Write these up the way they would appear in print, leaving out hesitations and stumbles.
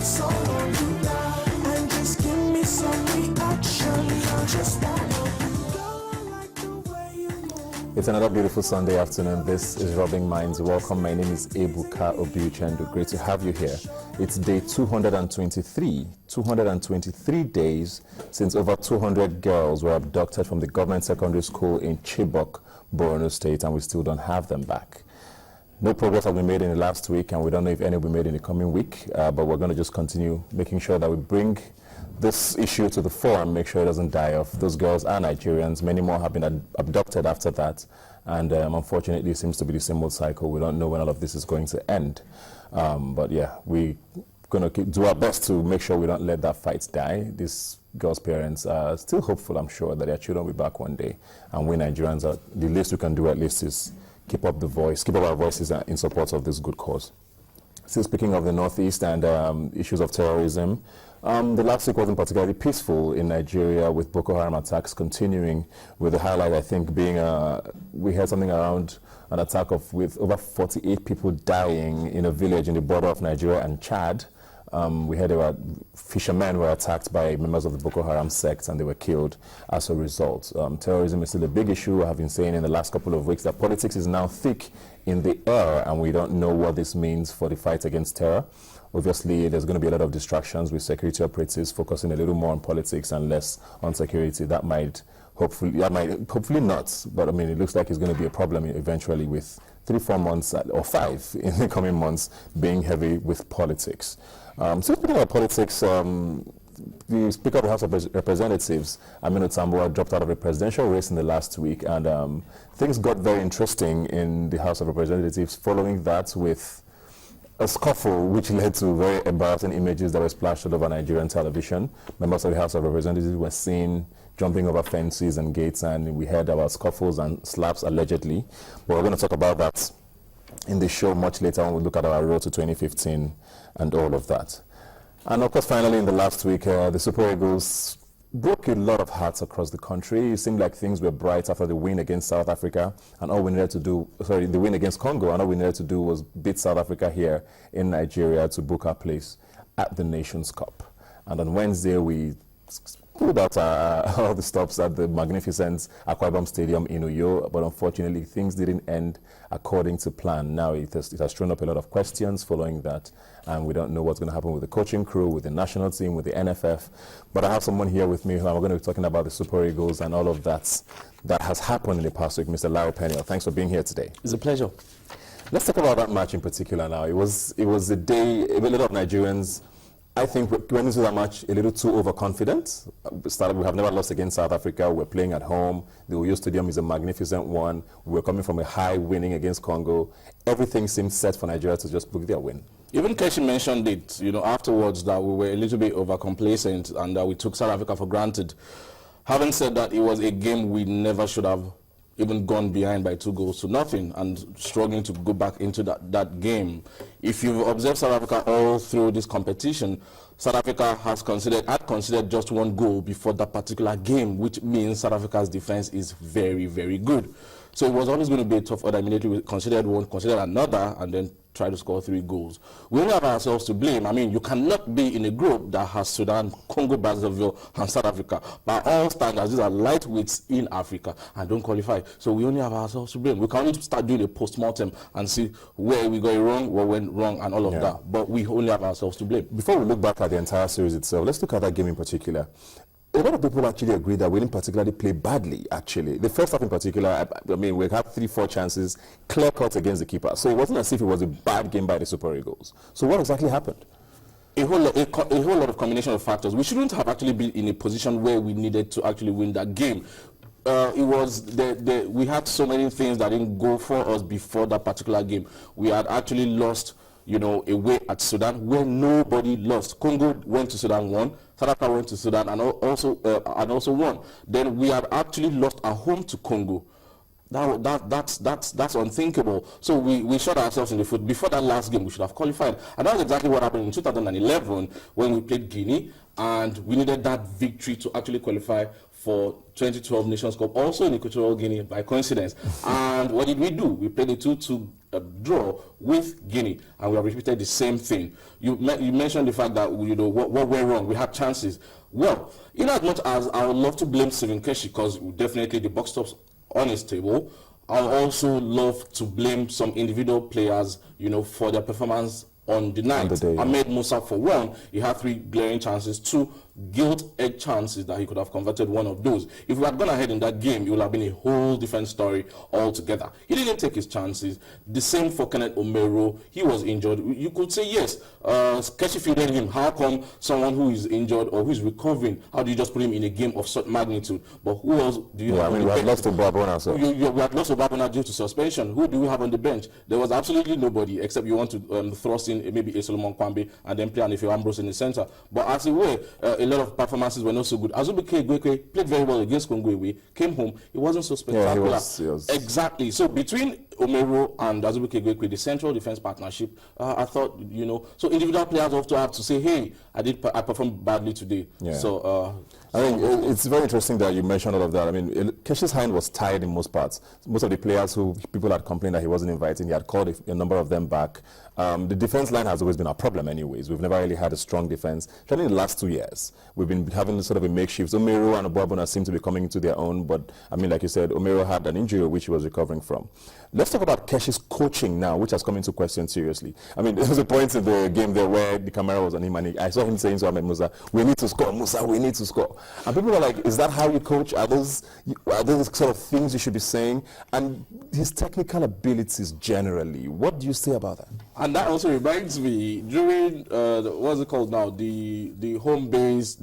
someone you love, and just give me some reaction. Just It's another beautiful Sunday afternoon. This is Rubbing Minds. Welcome. My name is Ebuka Obiuchendu. Great to have you here. It's day 223 days since over 200 girls were abducted from the government secondary school in Chibok, Borno State, and we still don't have them back. No progress has been made in the last week, and we don't know if any will be made in the coming week, but we're going to just continue making sure that we bring this issue to the fore and make sure it doesn't die off. Those girls are Nigerians. Many more have been abducted after that, and unfortunately it seems to be the same old cycle. We don't know when all of this is going to end, but yeah, we're going to do our best to make sure we don't let that fight die. These girls' parents are still hopeful, I'm sure, that their children will be back one day, and we Nigerians, the least we can do at least is keep up our voices in support of this good cause. Still speaking of the Northeast and issues of terrorism, the last week wasn't particularly peaceful in Nigeria, with Boko Haram attacks continuing, with the highlight, I think, being we had something around an attack with over 48 people dying in a village in the border of Nigeria and Chad. We heard about fishermen were attacked by members of the Boko Haram sect and they were killed as a result. Terrorism is still a big issue. I have been saying in the last couple of weeks that politics is now thick in the air, and we don't know what this means for the fight against terror. Obviously, there's going to be a lot of distractions with security operatives focusing a little more on politics and less on security. That might hopefully not, but I mean, it looks like it's going to be a problem eventually, with 3-4 months or 5 in the coming months being heavy with politics. So speaking about politics, the Speaker of the House of Representatives, Aminu Tambuwal, dropped out of the presidential race in the last week, and things got very interesting in the House of Representatives following that, with a scuffle which led to very embarrassing images that were splashed all over Nigerian television. Members of the House of Representatives were seen jumping over fences and gates, and we heard about scuffles and slaps allegedly. But we're going to talk about that in the show much later when we look at our road to 2015 and all of that. And of course, finally, in the last week, the Super Eagles broke a lot of hearts across the country. It seemed like things were bright after the win against South Africa, and all we needed to do, the win against Congo, and all we needed to do was beat South Africa here in Nigeria to book our place at the Nations Cup. And on Wednesday, we pulled out all the stops at the magnificent Akwa Ibom Stadium in Uyo, but unfortunately things didn't end according to plan. Now it has thrown up a lot of questions following that, and we don't know what's going to happen with the coaching crew, with the national team, with the NFF. But I have someone here with me who I'm going to be talking about the Super Eagles and all of that has happened in the past week. Mr. Larrie Peniel, thanks for being here today. It's a pleasure. Let's talk about that match in particular now. It was a day, a lot of Nigerians, I think, went into that match a little too overconfident. We have never lost against South Africa. We're playing at home. The Uyo Stadium is a magnificent one. We're coming from a high winning against Congo. Everything seemed set for Nigeria to just book their win. Even Keshi mentioned it, afterwards, that we were a little bit overcomplacent and that we took South Africa for granted. Having said that, it was a game we never should have even gone behind by 2 goals to nothing and struggling to go back into that game. If you've observed South Africa all through this competition, South Africa had considered just 1 goal before that particular game, which means South Africa's defense is very, very good. So it was always going to be a tough order. Immediately we considered one, considered another, and then try to score 3 goals. We only have ourselves to blame. I mean, you cannot be in a group that has Sudan, Congo, Brazzaville, and South Africa. By all standards, these are lightweights in Africa and don't qualify. So we only have ourselves to blame. We can only start doing a post-mortem and see where we got it wrong, what went wrong, and all of that. But we only have ourselves to blame. Before we look back at the entire series itself, let's look at that game in particular. A lot of people actually agree that we didn't particularly play badly, actually. The first half in particular, I mean, we had 3-4 chances, clear cut against the keeper. So it wasn't as if it was a bad game by the Super Eagles. So what exactly happened? A whole lot of combination of factors. We shouldn't have actually been in a position where we needed to actually win that game. We had so many things that didn't go for us before that particular game. We had actually lost, away at Sudan where nobody lost. Congo went to Sudan, won. South Africa went to Sudan and also won. Then we had actually lost at home to Congo. That's unthinkable. So we shot ourselves in the foot. Before that last game, we should have qualified. And that's exactly what happened in 2011 when we played Guinea, and we needed that victory to actually qualify for 2012 Nations Cup, also in Equatorial Guinea by coincidence. And what did we do? We played a 2-2 draw with Guinea, and we have repeated the same thing. You mentioned the fact that what went wrong. We had chances. Well, in as much as I would love to blame Stephen Keshi, because definitely the box stops on his table, I would also love to blame some individual players, for their performance on the night. Ahmed Musa, for one, he had 3 glaring chances, 2 gilt-edged chances that he could have converted one of those. If we had gone ahead in that game, it would have been a whole different story altogether. He didn't take his chances. The same for Kenneth Omero. He was injured. You could say, yes, Keshi fielded him. How come someone who is injured or who is recovering, how do you just put him in a game of such magnitude? But who else do you have on the bench? We had lost to Babona, we had lost to Babona due to suspension. Who do we have on the bench? There was absolutely nobody, except you want to thrust in maybe a Solomon Kwambe and then play Anifio Ambrose in the center. But as it were, a lot of performances were not so good. Azubike Gwekwe played very well against Congo Away, came home, it wasn't so spectacular. He was. Exactly. So between Omero and Azubike Gwekwe, the central defense partnership, I thought, so individual players also have to say, hey, I performed badly today. Yeah. So I think it's very interesting that you mentioned all of that. I mean, Keshi's hand was tied in most parts. Most of the players who people had complained that he wasn't inviting, he had called a number of them back. The defense line has always been a problem anyways. We've never really had a strong defense. Certainly in the last 2 years, we've been having sort of a makeshift. Omero and Obuabona seem to be coming into their own, but I mean, like you said, Omero had an injury which he was recovering from. Let's talk about Keshi's coaching now, which has come into question seriously. I mean, there was a point in the game there where the camera was on him, and I saw him saying to Ahmed Musa, we need to score, Musa, we need to score. And people were like, is that how you coach? Are those sort of things you should be saying? And his technical abilities generally, what do you say about that? And that also reminds me, during, what's it called now, the home base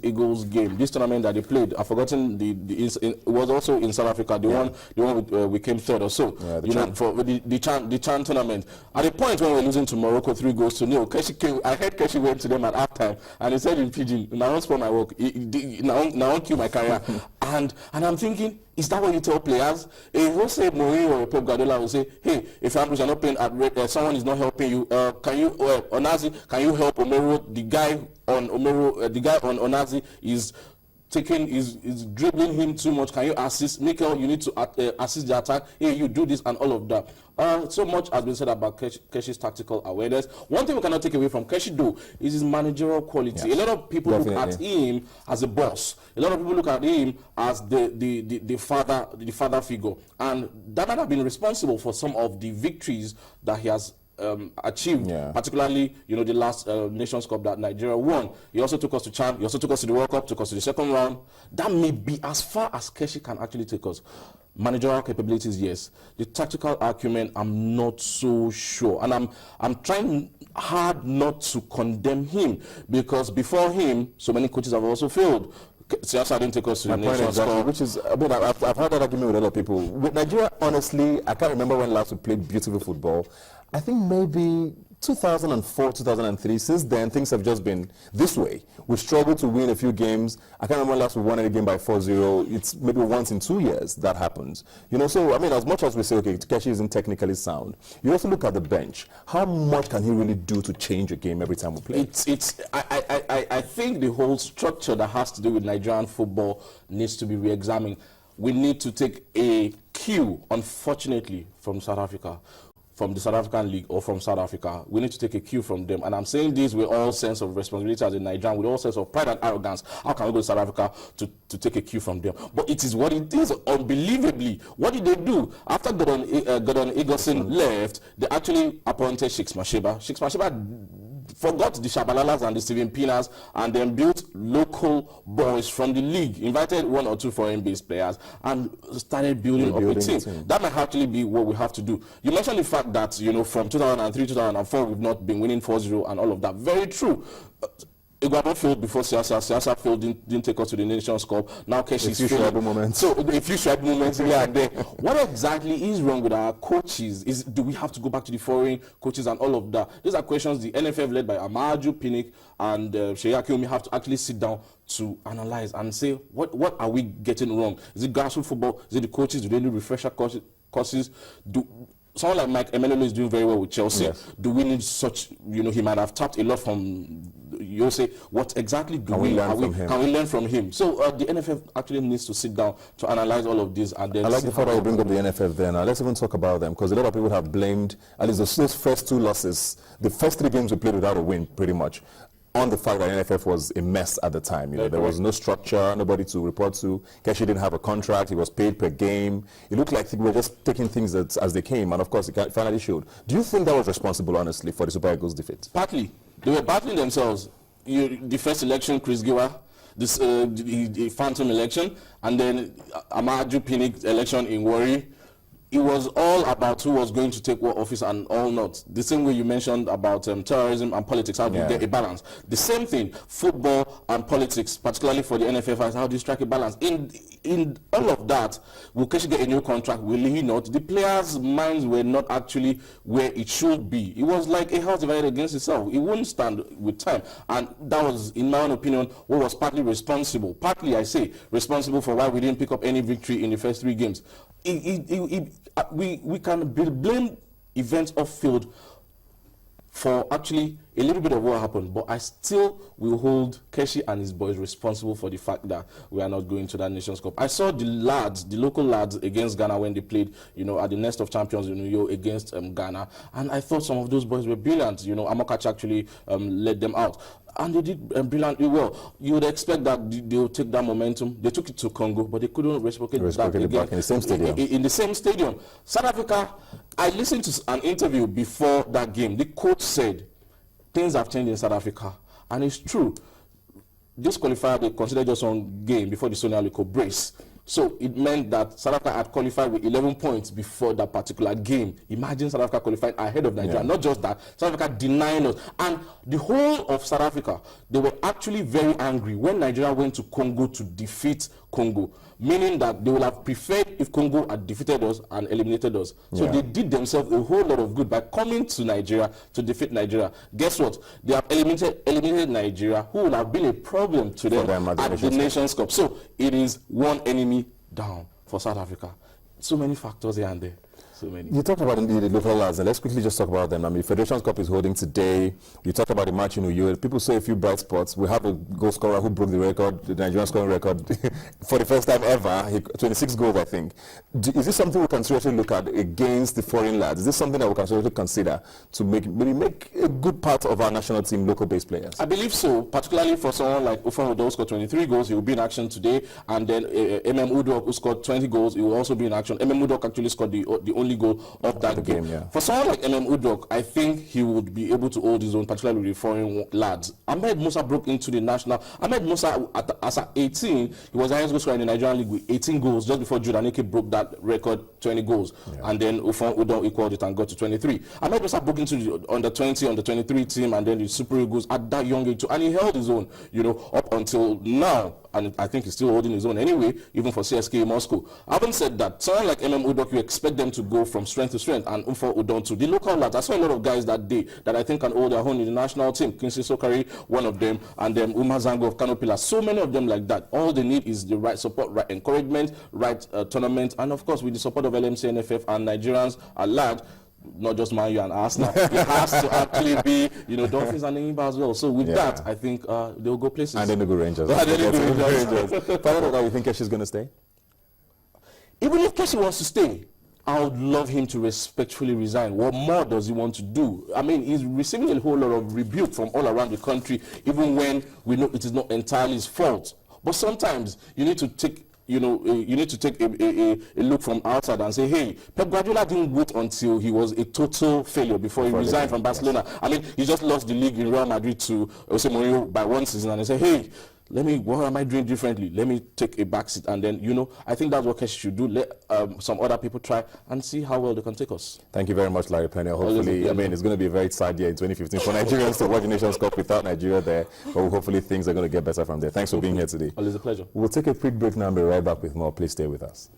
Eagles game, this tournament that they played, I've forgotten, it was also in South Africa, the one we came third or so. Yeah, for the Chan tournament. At the point when we were losing to Morocco 3-0, I heard Keshi went to them at halftime and he said in Pidgin, now don't spoil my work, now don't kill my career. and I'm thinking, is that what you tell players? If you say Mourinho or Pep Guardiola will say, hey, if you're not playing at someone is not helping you, can you Onazi, can you help Omero? The guy on Onazi is dribbling him too much. Can you assist? Mikel, you need to assist the attack. Hey, you do this and all of that. So much has been said about Keshi's tactical awareness. One thing we cannot take away from Keshi, though, is his managerial quality. Yes, a lot of people look at him as a boss. A lot of people look at him as the father figure. And that might have been responsible for some of the victories that he has achieved, particularly, the last Nations Cup that Nigeria won. He also took us to Chan, he also took us to the World Cup, took us to the second round. That may be as far as Keshi can actually take us. Managerial capabilities, yes. The tactical acumen, I'm not so sure. And I'm trying hard not to condemn him, because before him, so many coaches have also failed. Siasa didn't take us to the Nations Cup. Which is, I've heard that argument with a lot of people. With Nigeria, honestly, I can't remember when last we played beautiful football. I think maybe 2004, 2003. Since then, things have just been this way. We struggled to win a few games. I can't remember last we won any game by 4-0. It's maybe once in 2 years that happens. So, I mean, as much as we say, okay, Keshi isn't technically sound, you also look at the bench. How much can he really do to change a game every time we play? I think the whole structure that has to do with Nigerian football needs to be re-examined. We need to take a cue, unfortunately, from South Africa, from the South African League or from South Africa. We need to take a cue from them. And I'm saying this with all sense of responsibility as a Nigerian, with all sense of pride and arrogance. How can we go to South Africa to take a cue from them? But it is what it is, unbelievably. What did they do? After Gordon Eagleson left, they actually appointed Shakes Masheba. Shakes Masheba forgot the Shabalalas and the Steven Pinas and then built local boys from the league, invited 1 or 2 foreign-based players and started building up a team. That might actually be what we have to do. You mentioned the fact that, from 2003, 2004, we've not been winning 4-0 and all of that. Very true. Iguaban failed before Siasa failed, didn't take us to the Nations Cup. Now Keshi's failed. So a few sharp moments here and there. What exactly is wrong with our coaches? Do we have to go back to the foreign coaches and all of that? These are questions the NFF led by Amaju Pinnick and Sheyi Akiomi have to actually sit down to analyze and say, what are we getting wrong? Is it grassroots football? Is it the coaches? Do they need refresher courses? Someone like Mike Emmanuel is doing very well with Chelsea. Yes. Do we need such, he might have tapped a lot from, you'll say, what exactly can we learn from him? So the NFF actually needs to sit down to analyze all of this. And then I like the fact that you bring up the NFF there now. Let's even talk about them, because a lot of people have blamed, at least those first 2 losses, the first 3 games we played without a win, pretty much, on the fact that NFF was a mess at the time. You know, there was no structure, nobody to report to. Keshi didn't have a contract. He was paid per game. It looked like we were just taking things as they came, and of course, it finally showed. Do you think that was responsible, honestly, for the Super Eagles' defeat? Partly. They were battling themselves. The first election, Chris Giwa, the phantom election, and then Amaju Pinnick election in Warri. It was all about who was going to take what office and all not. The same way you mentioned about terrorism and politics, how do you get a balance? The same thing, football and politics, particularly for the NFF, how do you strike a balance? In all of that, will Keshi get a new contract? Will he not? The players' minds were not actually where it should be. It was like a house divided against itself. It wouldn't stand with time. And that was, in my own opinion, what was partly responsible. Partly, I say, responsible for why we didn't pick up any victory in the first 3 games. We can blame events off field for actually a little bit of what happened, but I still will hold Keshi and his boys responsible for the fact that we are not going to that Nations Cup. I saw the local lads against Ghana when they played, you know, at the Nest of Champions in New York against Ghana, and I thought some of those boys were brilliant. You know, Amokachi actually led them out. And they did brilliantly well. You would expect that they would take that momentum. They took it to Congo, but they couldn't reciprocate back again. In the same stadium. In the same stadium. South Africa, I listened to an interview before that game. The coach said, things have changed in South Africa. And it's true. This qualifier, they considered just one game before the Sonia Aliko brace. So it meant that South Africa had qualified with 11 points before that particular game. Imagine South Africa qualified ahead of Nigeria. Not just that, South Africa denying us. And the whole of South Africa, they were actually very angry when Nigeria went to Congo to defeat Congo, meaning that they would have preferred if Congo had defeated us and eliminated us. So they did themselves a whole lot of good by coming to Nigeria to defeat Nigeria. Guess what? They have eliminated Nigeria, who would have been a problem to them at the Nations Cup. So it is one enemy down for South Africa. So many factors here and there. So many. You talked about the local lads, and let's quickly just talk about them. I mean, Federations Cup is holding today. You talked about the match in Uyo. People say a few bright spots. We have a goal scorer who broke the record, the Nigerian scoring record, for the first time ever. 26 goals, I think. Is this something we can seriously look at against the foreign lads? Is this something that we can seriously consider to maybe make a good part of our national team local-based players? I believe so, particularly for someone like Ufan Udo, who scored 23 goals. He will be in action today. And then Udok, who scored 20 goals, he will also be in action. Udok actually scored the only goal of that game. For someone like Udok, I think he would be able to hold his own, particularly with the foreign lads. Ahmed Musa broke into the national. Ahmed Musa, as at 18, he was the highest goal scorer in the Nigerian league with 18 goals, just before Judanike broke that record, 20 goals. And then Ufan Udok equaled it and got to 23. Ahmed Musa broke into the under 20, under 23 team, and then the Super Eagles at that young age too. And he held his own, you know, up until now. And I think he's still holding his own anyway, even for CSK Moscow. Having said that, someone like Udok, you expect them to go from strength to strength, and Ufan Udon to the local lads. I saw a lot of guys that day that I think can hold their own in the national team. Kingsley Sokari, one of them, and then Umar Zango of Kano Pillars. So many of them like that. All they need is the right support, right encouragement, right tournament, and of course with the support of LMC, NFF, and Nigerians at large. Not just Man U and Arsenal. It has to actually be, you know, Dolphins and Imba as well. So with that, I think they'll go places. And then they'll go Rangers. Final that, you think Keshi's going to stay? Even if Keshi wants to stay, I would love him to respectfully resign. What more does he want to do? I mean, he's receiving a whole lot of rebuke from all around the country, even when we know it is not entirely his fault. But sometimes you need to take a look from outside and say, hey, Pep Guardiola didn't wait until he was a total failure before he resigned from Barcelona. I mean, he just lost the league in Real Madrid to Jose Mourinho by one season, and he said, hey, what am I doing differently? Let me take a backseat. And then, you know, I think that's what Keshi should do. Let some other people try and see how well they can take us. Thank you very much, Larrie Peniel. Hopefully, I mean, it's going to be a very sad year in 2015 for Nigerians to watch the Nations Cup without Nigeria there. But hopefully things are going to get better from there. Thanks for being here today. Always a pleasure. We'll take a quick break now and be right back with more. Please stay with us.